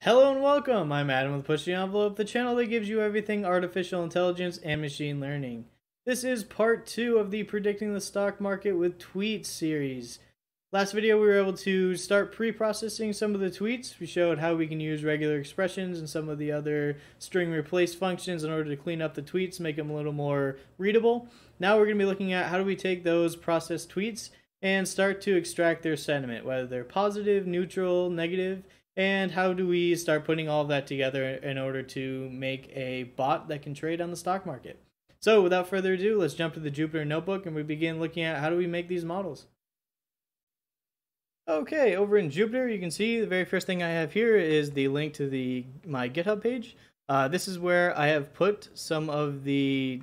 Hello and welcome, I'm Adam with Push the Envelope, the channel that gives you everything artificial intelligence and machine learning. This is part 2 of the Predicting the Stock Market with Tweets series. Last video we were able to start pre-processing some of the tweets. We showed how we can use regular expressions and some of the other string replace functions in order to clean up the tweets, make them a little more readable. Now we're going to be looking at how do we take those processed tweets and start to extract their sentiment, whether they're positive, neutral, negative, and how do we start putting all of that together in order to make a bot that can trade on the stock market. So without further ado, let's jump to the Jupyter Notebook and we begin looking at how do we make these models. Okay, over in Jupyter, you can see the very first thing I have here is the link to my GitHub page. This is where I have put some of the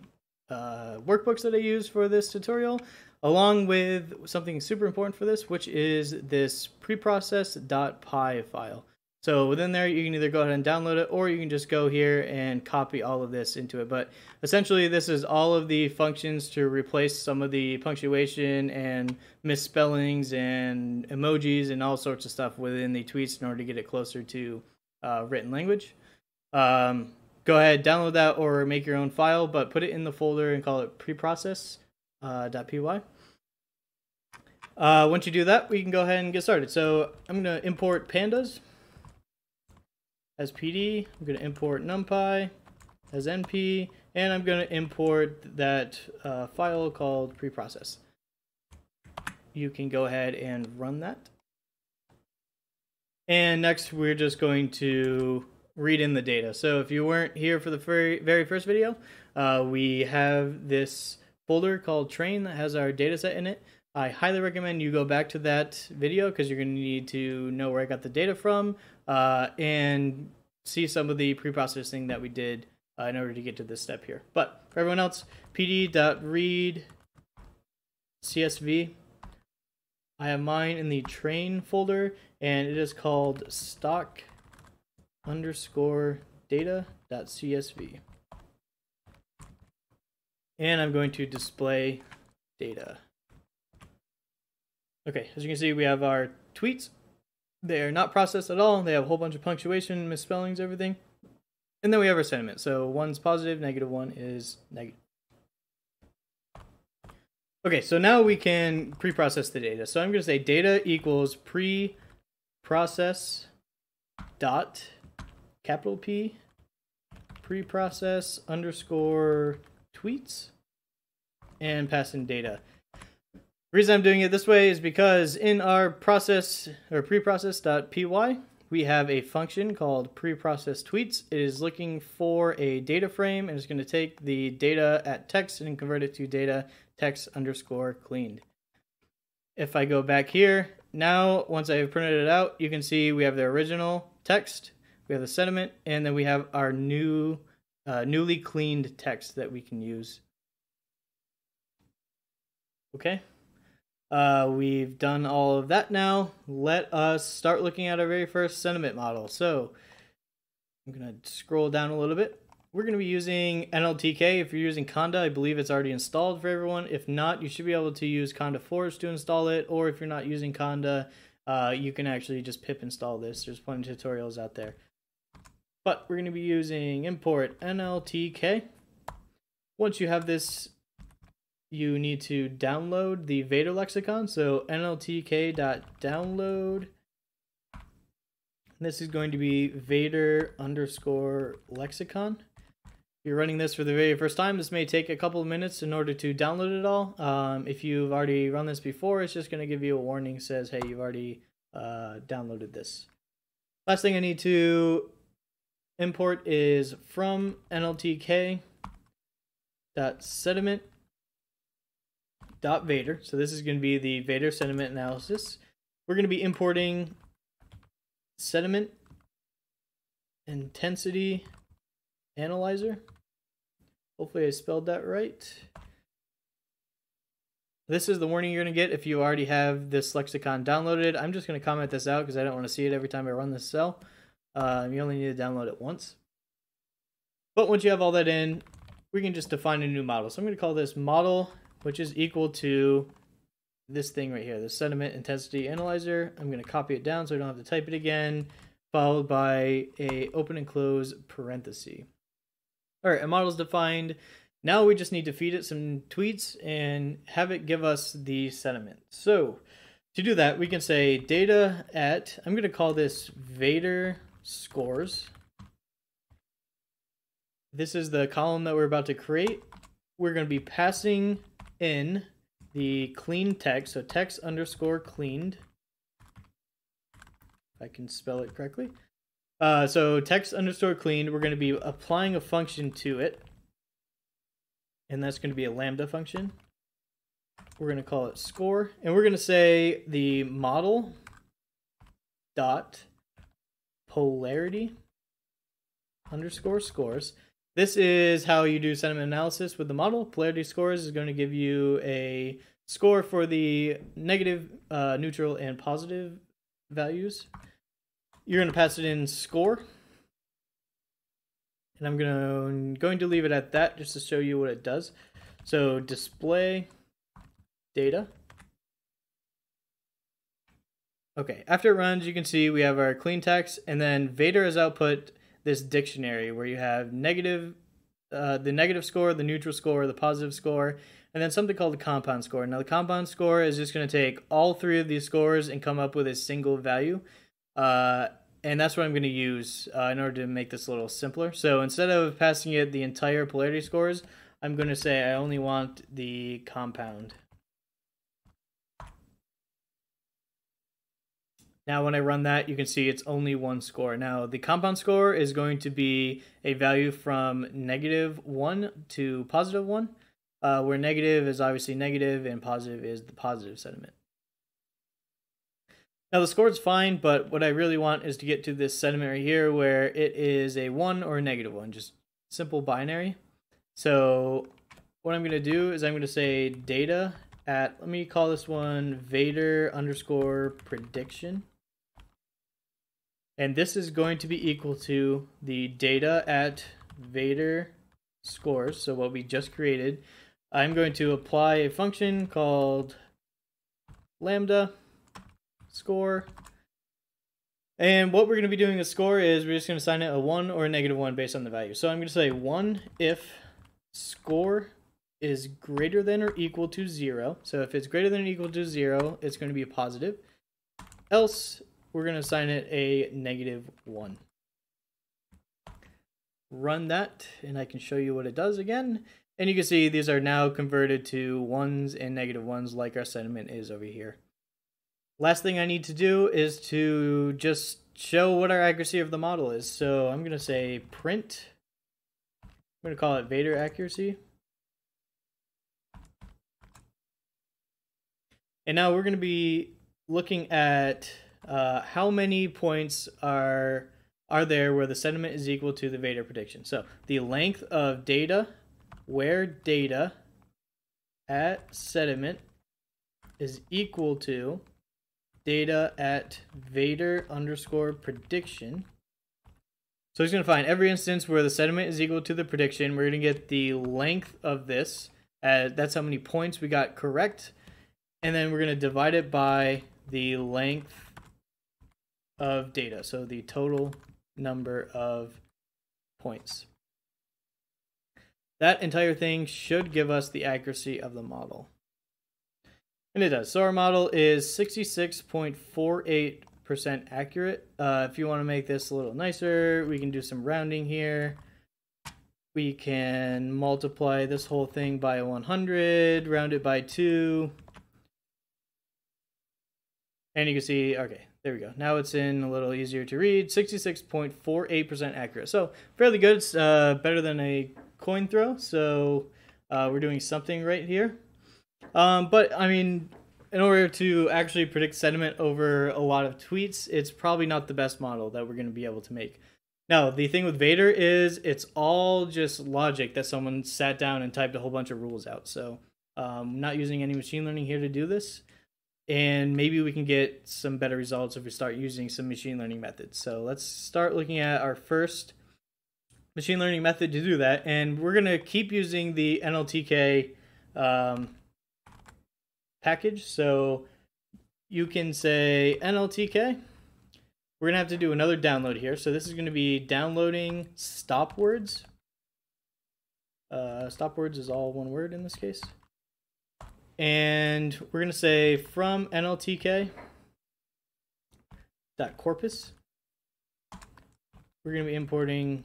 workbooks that I use for this tutorial, along with something super important for this, which is this preprocess.py file. So within there, you can either go ahead and download it, or you can just go here and copy all of this into it. But essentially, this is all of the functions to replace some of the punctuation and misspellings and emojis and all sorts of stuff within the tweets in order to get it closer to written language. Go ahead, download that or make your own file, but put it in the folder and call it preprocess.py. Once you do that, we can go ahead and get started. So I'm going to import pandas as PD. I'm going to import numpy as np, and I'm going to import that file called preprocess. You can go ahead and run that. And next, we're just going to read in the data. So if you weren't here for the very first video, we have this folder called train that has our data set in it. I highly recommend you go back to that video because you're going to need to know where I got the data from and see some of the pre-processing that we did in order to get to this step here. But for everyone else, pd.read CSV. I have mine in the train folder, and it is called stock_data.csv. And I'm going to display data. Okay, as you can see, we have our tweets. They are not processed at all. They have a whole bunch of punctuation, misspellings, everything. And then we have our sentiment. So one's positive, negative, one is negative. Okay, so now we can pre-process the data. So I'm going to say data equals pre-process dot capital P preprocess underscore tweets and pass in data. The reason I'm doing it this way is because in our process or preprocess.py, we have a function called preprocess tweets. It is looking for a data frame and it's going to take the data at text and convert it to data text underscore cleaned. If I go back here, now once I've printed it out, you can see we have the original text, we have the sentiment, and then we have our newly cleaned text that we can use. Okay. We've done all of that now. Let us start looking at our very first sentiment model. So I'm going to scroll down a little bit. We're going to be using NLTK. If you're using Conda, I believe it's already installed for everyone. If not, you should be able to use Conda Force to install it. Or if you're not using Conda, you can actually just pip install this. There's plenty of tutorials out there. But we're going to be using import NLTK. Once you have this, you need to download the Vader lexicon. So nltk.download. This is going to be Vader underscore lexicon. If you're running this for the very first time, this may take a couple of minutes in order to download it all. If you've already run this before, it's just going to give you a warning that says, hey, you've already downloaded this. Last thing I need to import is from nltk.sentiment.vader. So this is going to be the Vader sentiment analysis. We're going to be importing sentiment intensity analyzer. Hopefully I spelled that right. This is the warning you're going to get if you already have this lexicon downloaded. I'm just going to comment this out because I don't want to see it every time I run this cell. You only need to download it once. But once you have all that in, we can just define a new model. So I'm going to call this model, which is equal to this thing right here, the sentiment intensity analyzer. I'm going to copy it down so I don't have to type it again. followed by a open and close parenthesis. All right, a model is defined. Now we just need to feed it some tweets and have it give us the sentiment. So to do that, we can say data at, I'm going to call this Vader scores. This is the column that we're about to create. We're going to be passing in the clean text, so text underscore cleaned. If I can spell it correctly. So text underscore cleaned, we're going to be applying a function to it. And that's going to be a lambda function. We're going to call it score. And we're going to say the model dot polarity underscore scores. This is how you do sentiment analysis with the model. Polarity scores is going to give you a score for the negative, neutral, and positive values. You're going to pass it in score. And I'm going to leave it at that just to show you what it does. So display data. Okay, after it runs, you can see we have our clean text, and then Vader has output this dictionary where you have the negative score, the neutral score, the positive score, and then something called the compound score. Now the compound score is just going to take all three of these scores and come up with a single value. And that's what I'm going to use in order to make this a little simpler. So instead of passing it the entire polarity scores, I'm going to say I only want the compound. Now when I run that, you can see it's only one score. Now the compound score is going to be a value from -1 to +1, where negative is obviously negative and positive is the positive sentiment. Now the score is fine, but what I really want is to get to this sentiment right here where it is a 1 or a -1, just simple binary. So what I'm going to do is I'm going to say data at, let me call this one Vader underscore prediction. And this is going to be equal to the data at Vader scores, so what we just created. I'm going to apply a function called lambda score. And what we're going to be doing with score is we're just going to assign it a 1 or a -1 based on the value. So I'm going to say 1 if score is greater than or equal to 0. So if it's greater than or equal to 0, it's going to be a positive. Else, we're going to assign it a -1. Run that, and I can show you what it does again. And you can see these are now converted to 1s and -1s like our sentiment is over here. Last thing I need to do is to just show what our accuracy of the model is. So I'm going to say print. I'm going to call it Vader accuracy. And now we're going to be looking at how many points are there where the sentiment is equal to the Vader prediction. So the length of data where data at sentiment is equal to data at Vader underscore prediction. So he's going to find every instance where the sentiment is equal to the prediction. We're going to get the length of this. That's how many points we got correct. And then we're going to divide it by the length of data. So the total number of points. That entire thing should give us the accuracy of the model. And it does. So our model is 66.48% accurate. If you want to make this a little nicer, we can do some rounding here. We can multiply this whole thing by 100, round it by 2. And you can see, okay, there we go. Now it's in a little easier to read. 66.48% accurate. So fairly good. It's better than a coin throw. So we're doing something right here. But I mean, in order to actually predict sentiment over a lot of tweets, it's probably not the best model that we're going to be able to make. Now, the thing with Vader is it's all just logic that someone sat down and typed a whole bunch of rules out. So I'm not using any machine learning here to do this. And maybe we can get some better results if we start using some machine learning methods. So let's start looking at our first machine learning method to do that. And we're going to keep using the NLTK package. So you can say NLTK. we're going to have to do another download here. So this is going to be downloading stop words. Stop words is all one word in this case. And we're going to say from nltk.corpus, we're going to be importing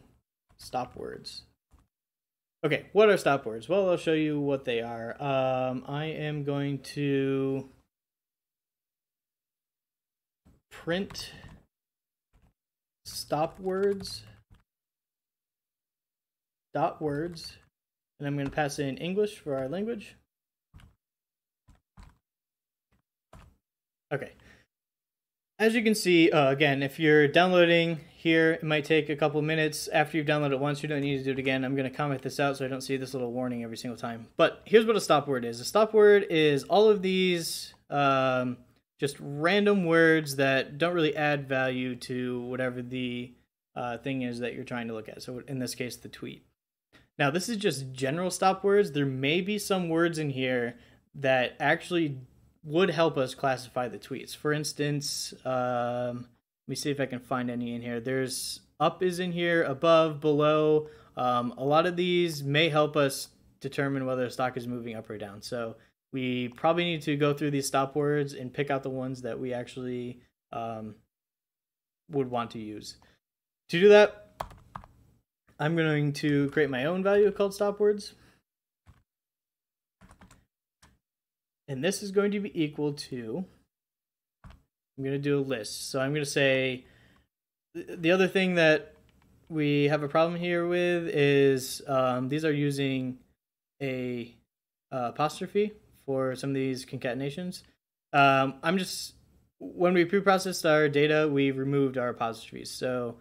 stop words. Okay, what are stop words? Well, I'll show you what they are. I am going to print stop words dot words, and I'm going to pass in English for our language. Okay. As you can see, again, if you're downloading here, it might take a couple minutes. After you've downloaded it once, you don't need to do it again. I'm going to comment this out so I don't see this little warning every single time. But here's what a stop word is. A stop word is all of these just random words that don't really add value to whatever the thing is that you're trying to look at. So in this case, the tweet. Now, this is just general stop words. There may be some words in here that actually would help us classify the tweets. For instance, let me see if I can find any in here. There's up is in here, above, below. A lot of these may help us determine whether a stock is moving up or down. So we probably need to go through these stop words and pick out the ones that we actually would want to use. To do that, I'm going to create my own value called stop words. And this is going to be equal to, I'm going to do a list. So I'm going to say, the other thing that we have a problem here with is these are using a apostrophe for some of these concatenations. When we pre-processed our data, we removed our apostrophes. So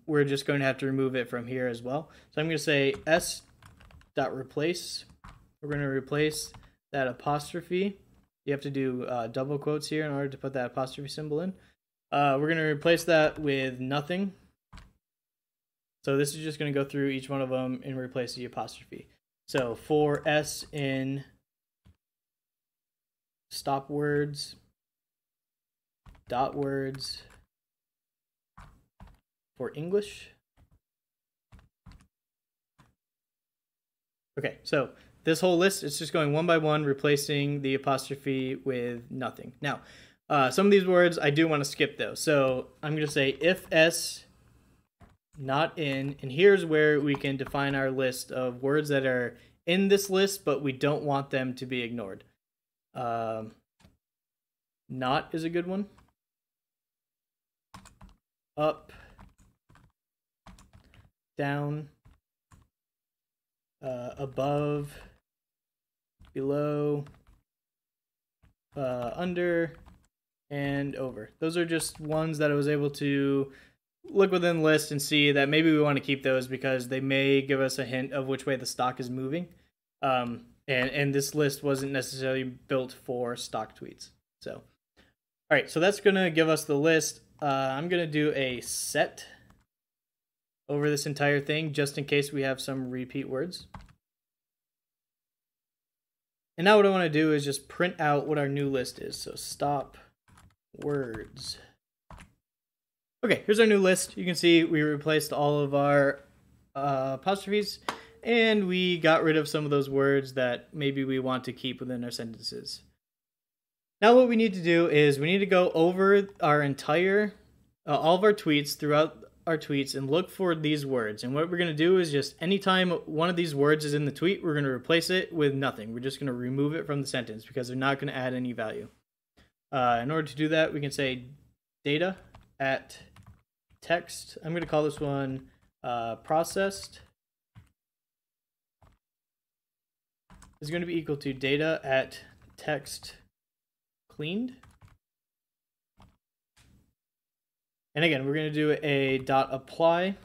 we're just going to have to remove it from here as well. So I'm going to say s.replace. We're going to replace that apostrophe. You have to do double quotes here in order to put that apostrophe symbol in. We're going to replace that with nothing. So this is just going to go through each one of them and replace the apostrophe. So for S in stop words, dot words, for English. Okay, so this whole list is just going one by one, replacing the apostrophe with nothing. Now, some of these words I do want to skip though. So I'm going to say if S not in, and here's where we can define our list of words that are in this list, but we don't want them to be ignored. Not is a good one. Up, down, above, below, under, and over. Those are just ones that I was able to look within the list and see that maybe we want to keep those because they may give us a hint of which way the stock is moving. And this list wasn't necessarily built for stock tweets. So, all right, so that's going to give us the list. I'm going to do a set over this entire thing just in case we have some repeat words. And now what I want to do is just print out what our new list is. So stop words. Okay, here's our new list. You can see we replaced all of our apostrophes, and we got rid of some of those words that maybe we want to keep within our sentences. Now what we need to do is we need to go over our entire, all of our tweets throughout our tweets and look for these words. And what we're going to do is just anytime one of these words is in the tweet, we're going to replace it with nothing. We're just going to remove it from the sentence because they're not going to add any value. In order to do that, we can say data at text. I'm going to call this one processed is going to be equal to data at text cleaned. And again, we're going to do a dot apply,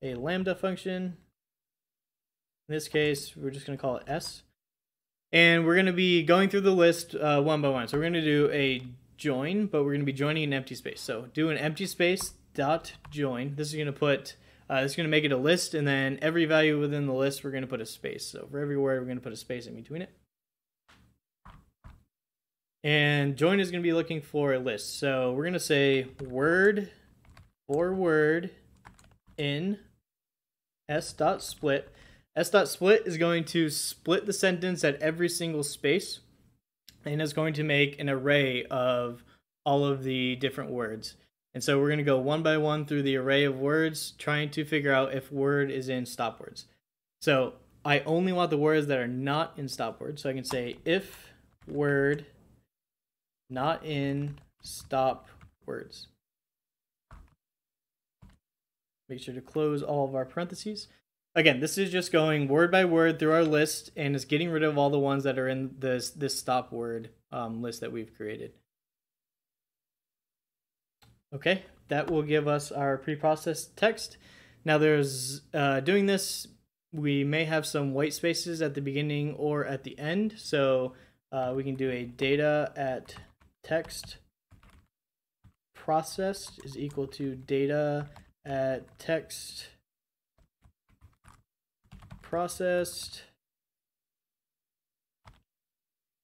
a lambda function. In this case, we're just going to call it S. And we're going to be going through the list one by one. So we're going to do a join, but we're going to be joining an empty space. So do an empty space dot join. This is going to put, this is going to make it a list, and then every value within the list, we're going to put a space. So for every word, we're going to put a space in between it. And join is going to be looking for a list. So we're going to say word for word in s.split. S.split is going to split the sentence at every single space, and is going to make an array of all of the different words. And so we're going to go one by one through the array of words, trying to figure out if word is in stop words. So I only want the words that are not in stop words. So I can say if word not in stop words. Make sure to close all of our parentheses. Again, this is just going word by word through our list, and it's getting rid of all the ones that are in this stop word list that we've created. Okay, that will give us our preprocessed text. Now there's, doing this, we may have some white spaces at the beginning or at the end. So we can do a data at text processed is equal to data at text processed.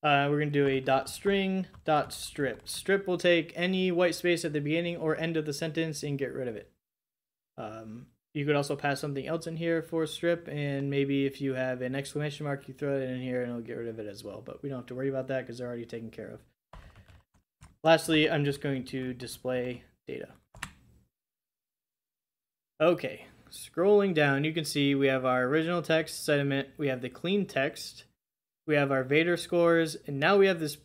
We're going to do a dot string dot strip. Strip will take any white space at the beginning or end of the sentence and get rid of it. You could also pass something else in here for strip, and maybe if you have an exclamation mark, you throw it in here and it'll get rid of it as well. But we don't have to worry about that because they're already taken care of. Lastly, I'm just going to display data. Okay, scrolling down, you can see we have our original text sentiment, we have the clean text, we have our Vader scores, and now we have this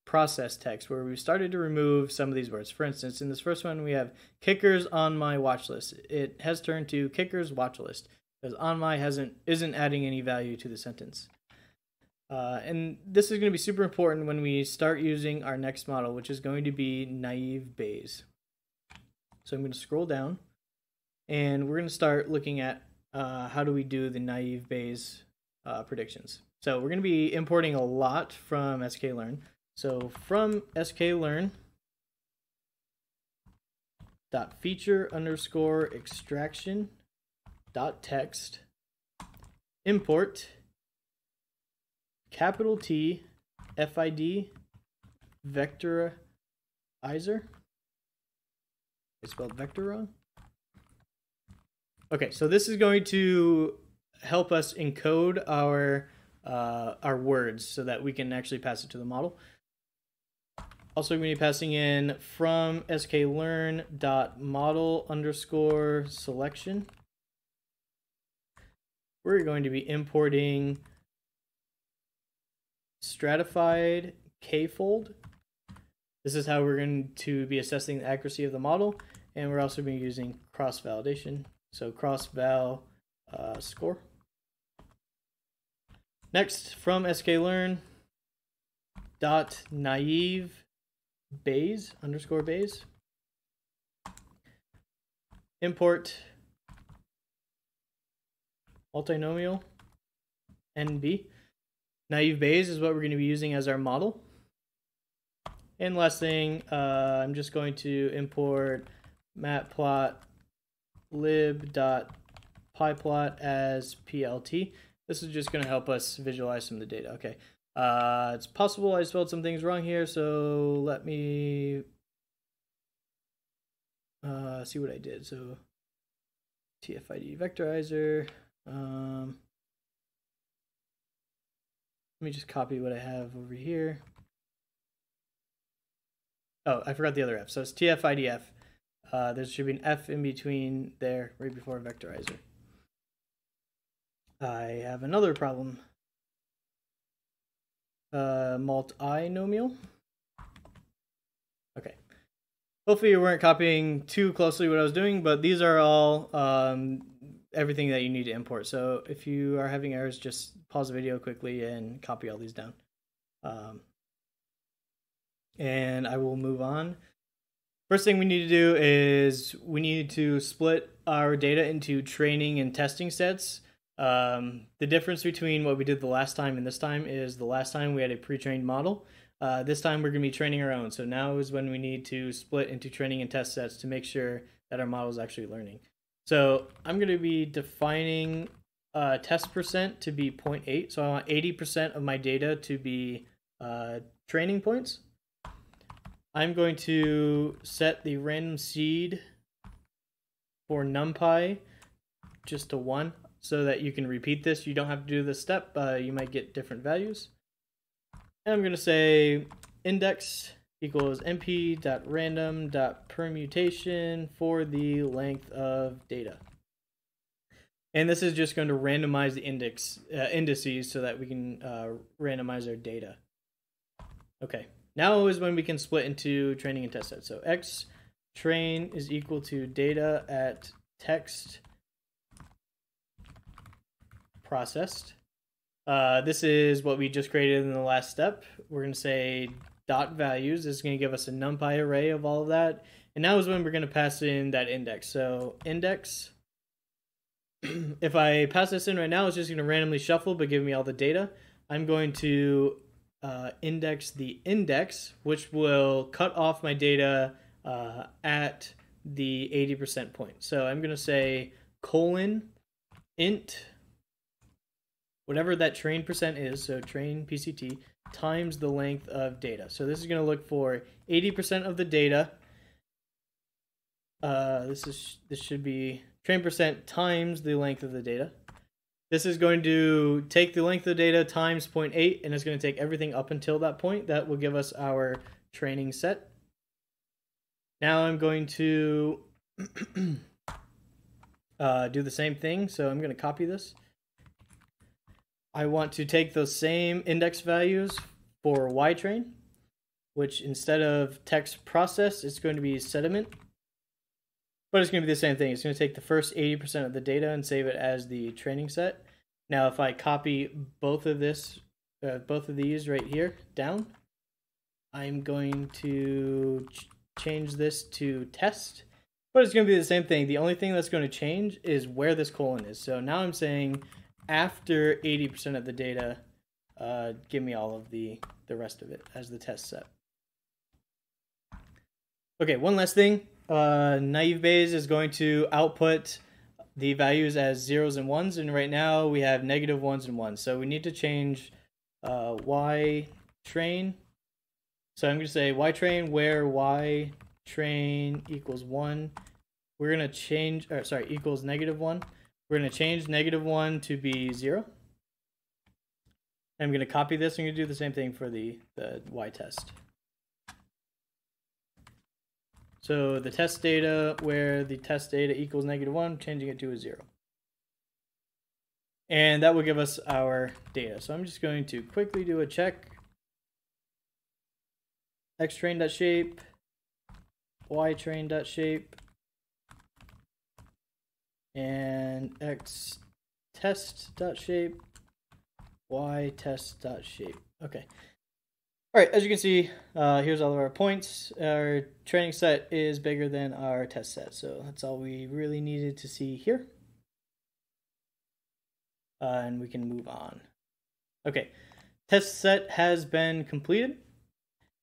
process text where we started to remove some of these words. For instance, in this first one, we have kickers on my watch list. It has turned to kickers watch list because on my isn't adding any value to the sentence. And this is going to be super important when we start using our next model, which is going to be naive Bayes. So I'm going to scroll down, and we're going to start looking at how do we do the naive Bayes predictions. So we're going to be importing a lot from sklearn. So from sklearn dot feature underscore extraction dot text import capital T FID vectorizer. I spelled vector wrong. Okay, so this is going to help us encode our words so that we can actually pass it to the model. Also, we're going to be passing in from sklearn.model underscore selection. We're going to be importing stratified k-fold. This is how we're going to be assessing the accuracy of the model, and we're also going to be using cross-validation. So cross-val score. Next, from sklearn dot naive Bayes underscore Bayes import multinomial NB. Naive Bayes is what we're going to be using as our model. And last thing, I'm just going to import matplotlib.pyplot as PLT. This is just going to help us visualize some of the data. Okay. It's possible I spelled some things wrong here, so let me see what I did. So TFID vectorizer. Let me just copy what I have over here. Oh, I forgot the other F. So it's TFIDF. There should be an F in between there, right before vectorizer. I have another problem. Multinomial. Okay. Hopefully you weren't copying too closely what I was doing, but these are all everything that you need to import. So if you are having errors, just pause the video quickly and copy all these down. And I will move on. First thing we need to do is we need to split our data into training and testing sets. The difference between what we did the last time and this time is the last time we had a pre-trained model. This time we're going to be training our own. So now is when we need to split into training and test sets to make sure that our model is actually learning. So I'm going to be defining test percent to be 0.8. So I want 80% of my data to be training points. I'm going to set the random seed for NumPy just to 1 so that you can repeat this. You don't have to do this step. You might get different values. And I'm going to say index equals np.random.permutation for the length of data. And this is just going to randomize the indices so that we can randomize our data. Okay, now is when we can split into training and test sets. So x train is equal to data at text processed. This is what we just created in the last step. We're going to say dot values. This is going to give us a NumPy array of all of that. And now is when we're going to pass in that index. So index, if I pass this in right now, it's just going to randomly shuffle but give me all the data. I'm going to index the index, which will cut off my data at the 80% point. So I'm going to say colon int whatever that train percent is, so train PCT, times the length of data. So this is going to look for 80% of the data. This should be train percent times the length of the data. This is going to take the length of the data times 0.8, and it's going to take everything up until that point. That will give us our training set. Now I'm going to do the same thing. So I'm going to copy this. I want to take those same index values for Y-train, which instead of text process, it's going to be sediment. But it's going to be the same thing. It's going to take the first 80% of the data and save it as the training set. Now, if I copy both of these right here down, I'm going to change this to test. But it's going to be the same thing. The only thing that's going to change is where this colon is. So now I'm saying after 80% of the data, give me all of the rest of it as the test set. Okay, one last thing. Naive Bayes is going to output the values as 0s and 1s, and right now we have -1s and 1s. So we need to change Y train. So I'm going to say Y train where Y train equals 1. We're going to change, or sorry, equals -1. We're going to change -1 to be 0. I'm going to copy this. I'm going to do the same thing for the Y test. So the test data where the test data equals -1, changing it to a 0. And that will give us our data. So I'm just going to quickly do a check. Xtrain.shape, Ytrain.shape, and Xtest.shape, Ytest.shape. Okay. All right, as you can see, here's all of our points. Our training set is bigger than our test set, so that's all we really needed to see here. And we can move on. Okay, test set has been completed.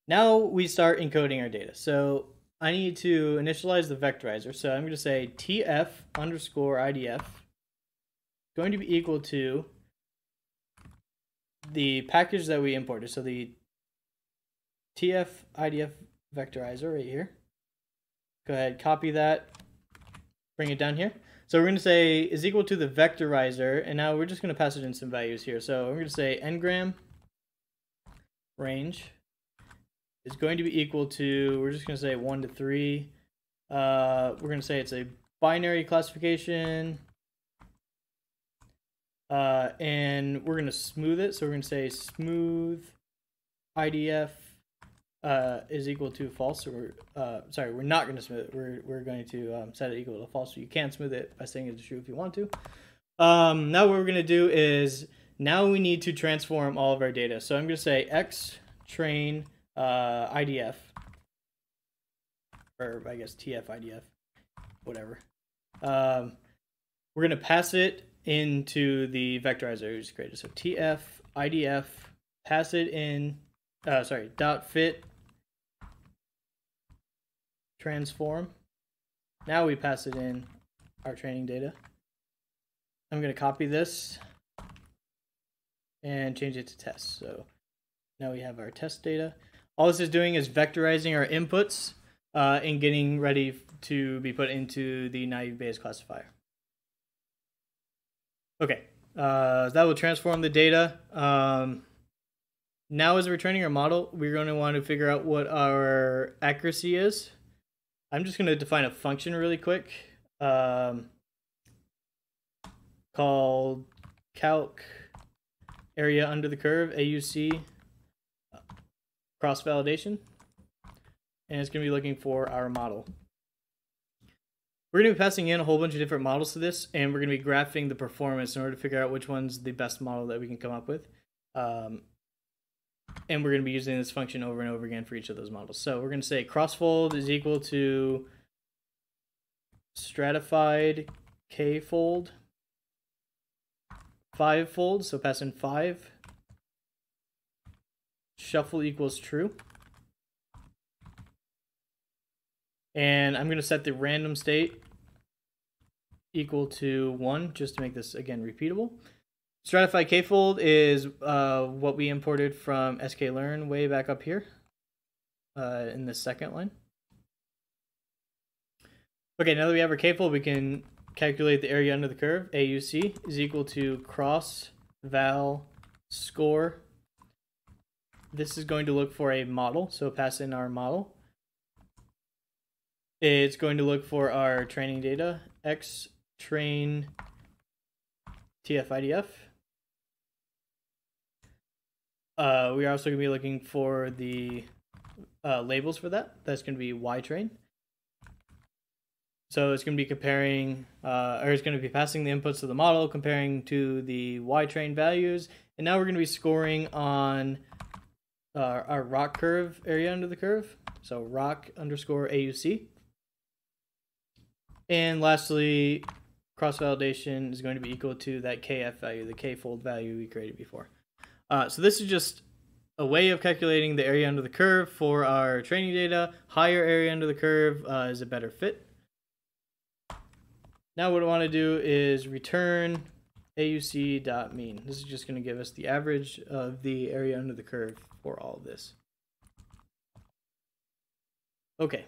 Now we start encoding our data. So I need to initialize the vectorizer. So I'm going to say tf_idf going to be equal to the package that we imported. So the tf_idf vectorizer right here. Go ahead, copy that, bring it down here. So we're going to say is equal to the vectorizer, and now we're just going to pass it in some values here. So we're going to say ngram range is going to be equal to, we're just going to say 1 to 3. We're going to say it's a binary classification. And we're going to smooth it. So we're going to say smooth IDF is equal to false. So sorry, we're not going to smooth it. We're going to set it equal to false. So you can smooth it by saying it's true if you want to. Now what we're going to do is, now we need to transform all of our data. So I'm going to say xtrain IDF, or I guess TF IDF, whatever. We're going to pass it into the vectorizer we just created. So TF IDF, pass it in, dot fit transform. Now we pass it in our training data. I'm going to copy this and change it to test. So now we have our test data. All this is doing is vectorizing our inputs and getting ready to be put into the naive Bayes classifier. Okay, that will transform the data. Now as we're training our model, we're going to want to figure out what our accuracy is. I'm just going to define a function really quick called calc area under the curve, AUC, cross validation, and it's going to be looking for our model. We're going to be passing in a whole bunch of different models to this, and we're going to be graphing the performance in order to figure out which one's the best model that we can come up with. And we're going to be using this function over and over again for each of those models. So we're going to say crossfold is equal to stratified k-fold 5-fold, so pass in 5. Shuffle equals true. And I'm going to set the random state equal to 1, just to make this, again, repeatable. Stratified k-fold is what we imported from sklearn way back up here in the second line. Okay, now that we have our k-fold, we can calculate the area under the curve. AUC is equal to cross val score. This is going to look for a model, so pass in our model. It's going to look for our training data, x train TF-IDF. We are also going to be looking for the labels for that. That's going to be y-train. So it's going to be comparing, or it's going to be passing the inputs to the model, comparing to the y-train values. And now we're going to be scoring on our rock curve area under the curve. So rock underscore AUC. And lastly, cross-validation is going to be equal to that KF value, the k-fold value we created before. So this is just a way of calculating the area under the curve for our training data. Higher area under the curve is a better fit. Now what I want to do is return AUC.mean. This is just going to give us the average of the area under the curve for all of this. Okay.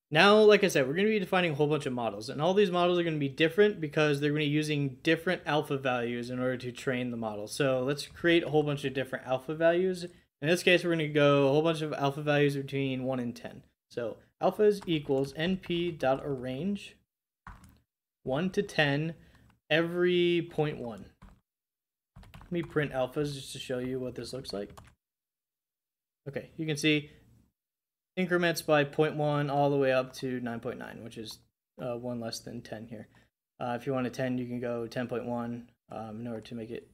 Now, like I said, we're going to be defining a whole bunch of models, and all these models are going to be different because they're going to be using different alpha values in order to train the model. So let's create a whole bunch of different alpha values. In this case, we're going to go a whole bunch of alpha values between 1 and 10. So alpha is equals np.arrange 1 to 10 every 0.1. Let me print alphas just to show you what this looks like. Okay, you can see increments by 0.1 all the way up to 9.9, which is 1 less than 10 here. If you want a 10, you can go 10.1 in order to make it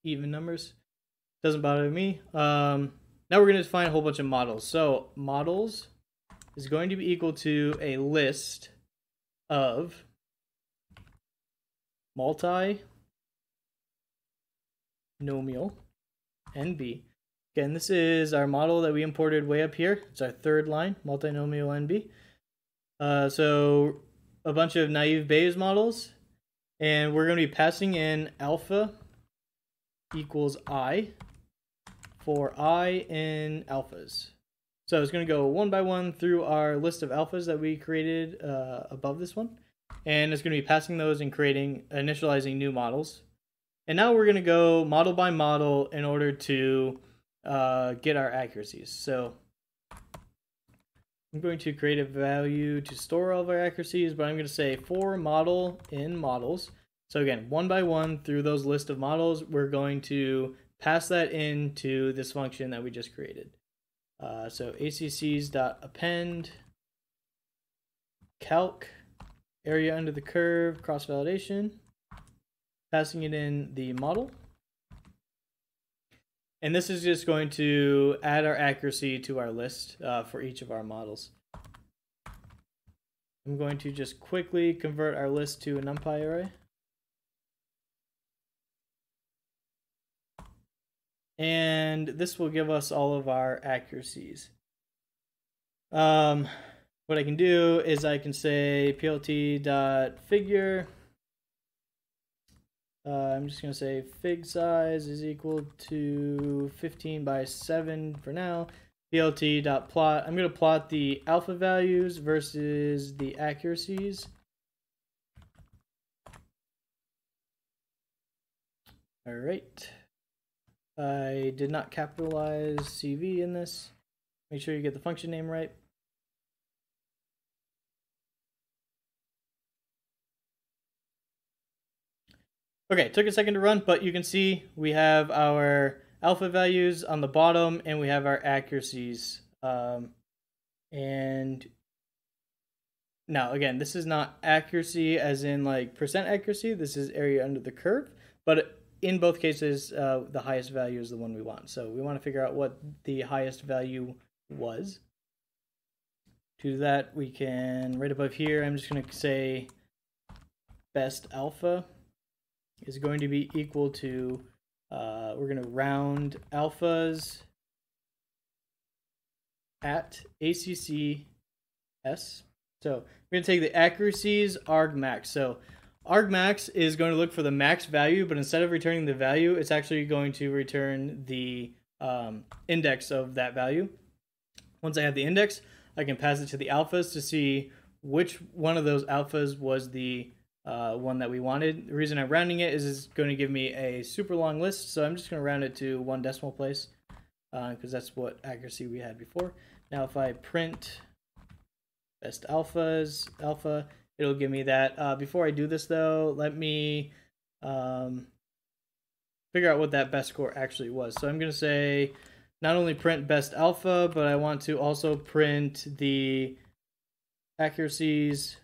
even numbers. Doesn't bother me. Now we're going to define a whole bunch of models. So models is going to be equal to a list of multinomial NB. Again, this is our model that we imported way up here. It's our third line, multinomial NB. So a bunch of naive Bayes models, and we're going to be passing in alpha equals I for I in alphas. So it's going to go one by one through our list of alphas that we created above this one. And it's going to be passing those and initializing new models. And now we're going to go model by model in order to get our accuracies. So I'm going to create a value to store all of our accuracies, but I'm going to say for model in models. So again, one by one through those list of models, we're going to pass that into this function that we just created. So accs.append calc area under the curve cross validation, passing it in the model. And this is just going to add our accuracy to our list for each of our models. I'm going to just quickly convert our list to a NumPy array. And this will give us all of our accuracies. What I can do is I can say plt.figure I'm just going to say fig size is equal to 15 by 7 for now. plt.plot. I'm going to plot the alpha values versus the accuracies. All right. I did not capitalize CV in this. Make sure you get the function name right. Okay, took a second to run, but you can see we have our alpha values on the bottom and we have our accuracies. And now, again, this is not accuracy as in like percent accuracy. This is area under the curve. But in both cases, the highest value is the one we want. So we want to figure out what the highest value was. To do that, we can, right above here, I'm just going to say best alpha is going to be equal to, we're going to round alphas at ACCS. So we're going to take the accuracies argmax. So argmax is going to look for the max value, but instead of returning the value, it's actually going to return the index of that value. Once I have the index, I can pass it to the alphas to see which one of those alphas was the one that we wanted. The reason I'm rounding it is it's going to give me a super long list, so I'm just going to round it to 1 decimal place because that's what accuracy we had before. Now if I print best alphas, alpha, it'll give me that. Before I do this though, let me figure out what that best score actually was. So I'm going to say not only print best alpha, but I want to also print the accuracies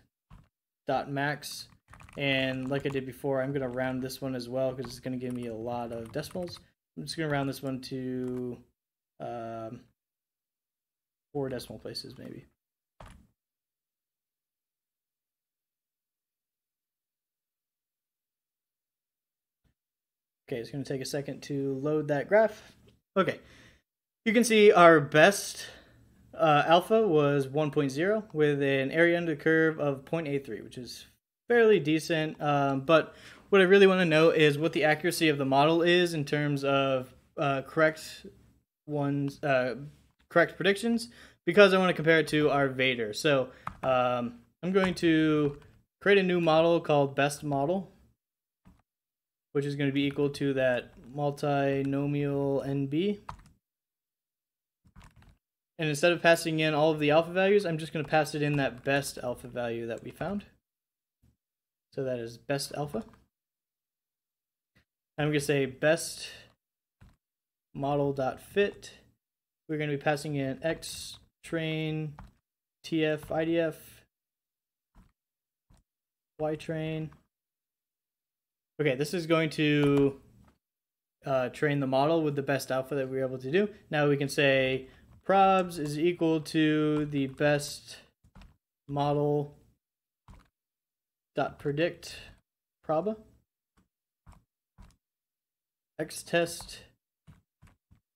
dot max. And like I did before, I'm going to round this one as well because it's going to give me a lot of decimals. I'm just going to round this one to 4 decimal places maybe. Okay, it's going to take a second to load that graph. Okay, you can see our best alpha was 1.0 with an area under the curve of 0.83, which is fairly decent. But what I really want to know is what the accuracy of the model is in terms of correct predictions, because I want to compare it to our Vader. So I'm going to create a new model called best model, which is going to be equal to that multinomial NB. And instead of passing in all of the alpha values, I'm just going to pass it in that best alpha value that we found. So that is best alpha. I'm going to say best model.fit. We're going to be passing in x train, tf, idf, y train. Okay, this is going to train the model with the best alpha that we were able to do. Now we can say probs is equal to the best model dot predict proba x test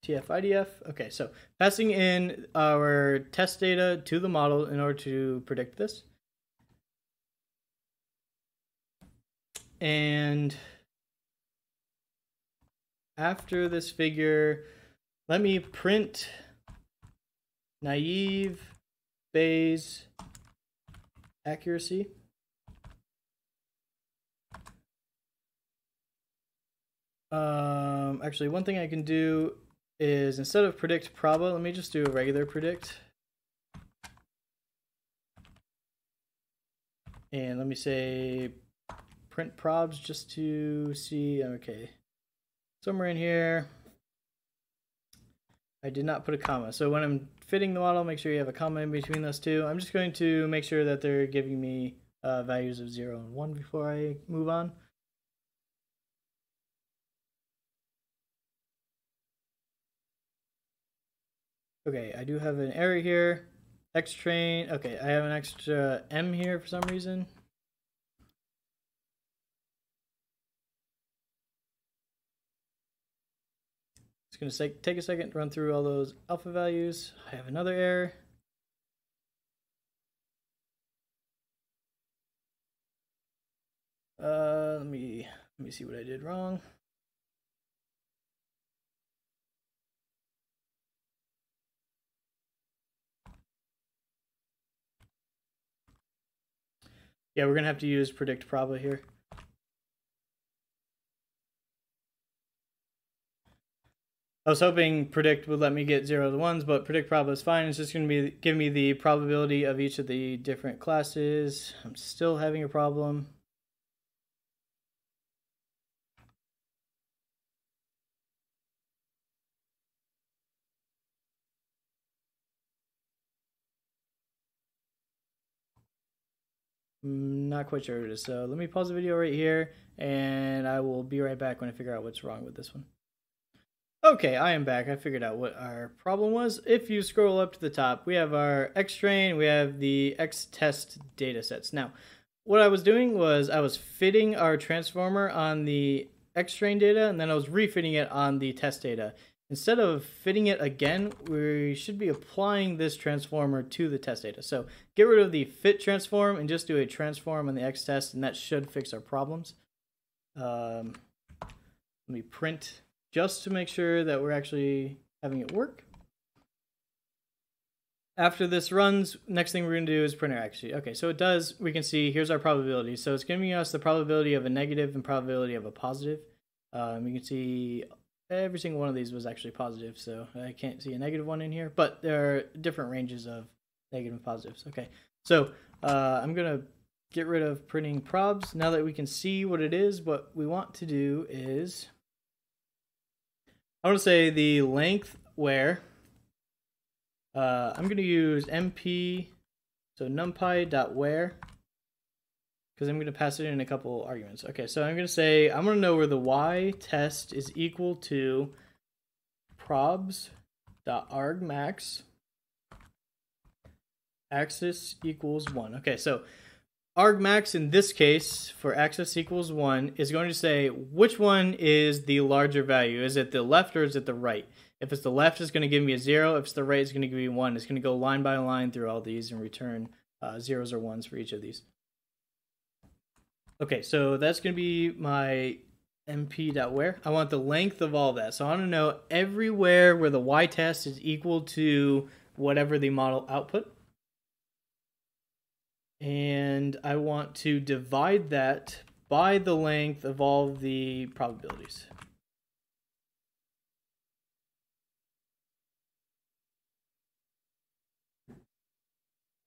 tf idf. Okay, so passing in our test data to the model in order to predict this. And after this figure, let me print naive Bayes accuracy. Actually, one thing I can do is instead of predict proba, let me just do a regular predict. And let me say print probs just to see. Okay, somewhere in here I did not put a comma, so when I'm fitting the model, make sure you have a comma in between those two. I'm just going to make sure that they're giving me values of 0 and 1 before I move on. Okay, I do have an error here. X train. Okay, I have an extra M here for some reason. It's going to take a second to run through all those alpha values. I have another error. Let me Let me see what I did wrong. Yeah, we're gonna have to use predict proba here. I was hoping predict would let me get 0 to 1s, but predict proba is fine. It's just going to be give me the probability of each of the different classes. I'm still having a problem. I'm not quite sure what it is. So let me pause the video right here, and I will be right back when I figure out what's wrong with this one. Okay, I am back. I figured out what our problem was. If you scroll up to the top, we have our X-train, we have the X-test datasets. Now, what I was doing was I was fitting our transformer on the X-train data, and then I was refitting it on the test data. Instead of fitting it again, we should be applying this transformer to the test data. So get rid of the fit transform and just do a transform on the X-test, and that should fix our problems. Let me print just to make sure that we're actually having it work. After this runs, next thing we're going to do is print our accuracy. Okay, so it does, we can see, here's our probability. So it's giving us the probability of a negative and probability of a positive. You can see every single one of these was actually positive, so I can't see a negative one in here, but there are different ranges of negative and positives. Okay, so I'm going to get rid of printing probs. Now that we can see what it is, what we want to do is, I want to say the length where I'm going to use MP, so numpy.where, because I'm going to pass it in a couple arguments. Okay, so I'm going to say, I'm going to know where the y test is equal to probs.argmax axis equals 1. Okay, so argmax in this case for axis equals 1 is going to say which one is the larger value. Is it the left or is it the right? If it's the left, it's going to give me a 0. If it's the right, it's going to give me 1. It's going to go line by line through all these and return 0s or 1s for each of these. Okay, so that's going to be my mp.where. I want the length of all that. So I want to know everywhere where the y-test is equal to whatever the model output. And I want to divide that by the length of all the probabilities.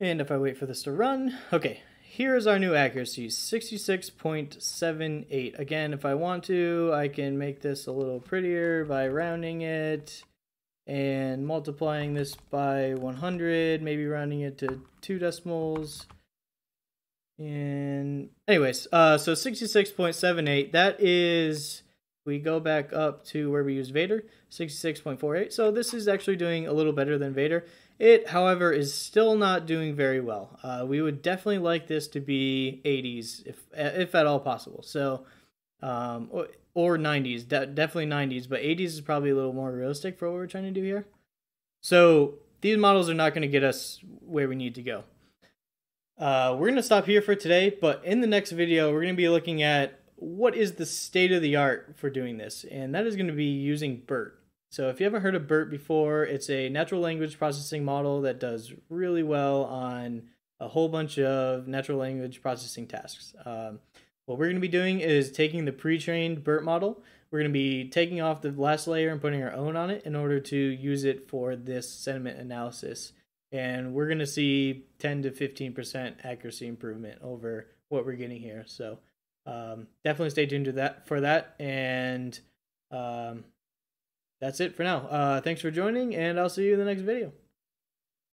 And if I wait for this to run, okay, here's our new accuracy, 66.78. Again, if I want to, I can make this a little prettier by rounding it and multiplying this by 100, maybe rounding it to 2 decimals. And anyways, so 66.78, that is, we go back up to where we use Vader, 66.48. So this is actually doing a little better than Vader. It, however, is still not doing very well. We would definitely like this to be 80s, if at all possible. So, or 90s, definitely 90s, but 80s is probably a little more realistic for what we're trying to do here. So these models are not going to get us where we need to go. We're going to stop here for today, but in the next video, we're going to be looking at what is the state of the art for doing this, and that is going to be using BERT. So if you haven't heard of BERT before, it's a natural language processing model that does really well on a whole bunch of natural language processing tasks. What we're going to be doing is taking the pre-trained BERT model. We're going to be taking off the last layer and putting our own on it in order to use it for this sentiment analysis. And we're going to see 10 to 15% accuracy improvement over what we're getting here. So definitely stay tuned to for that. And that's it for now. Thanks for joining, and I'll see you in the next video.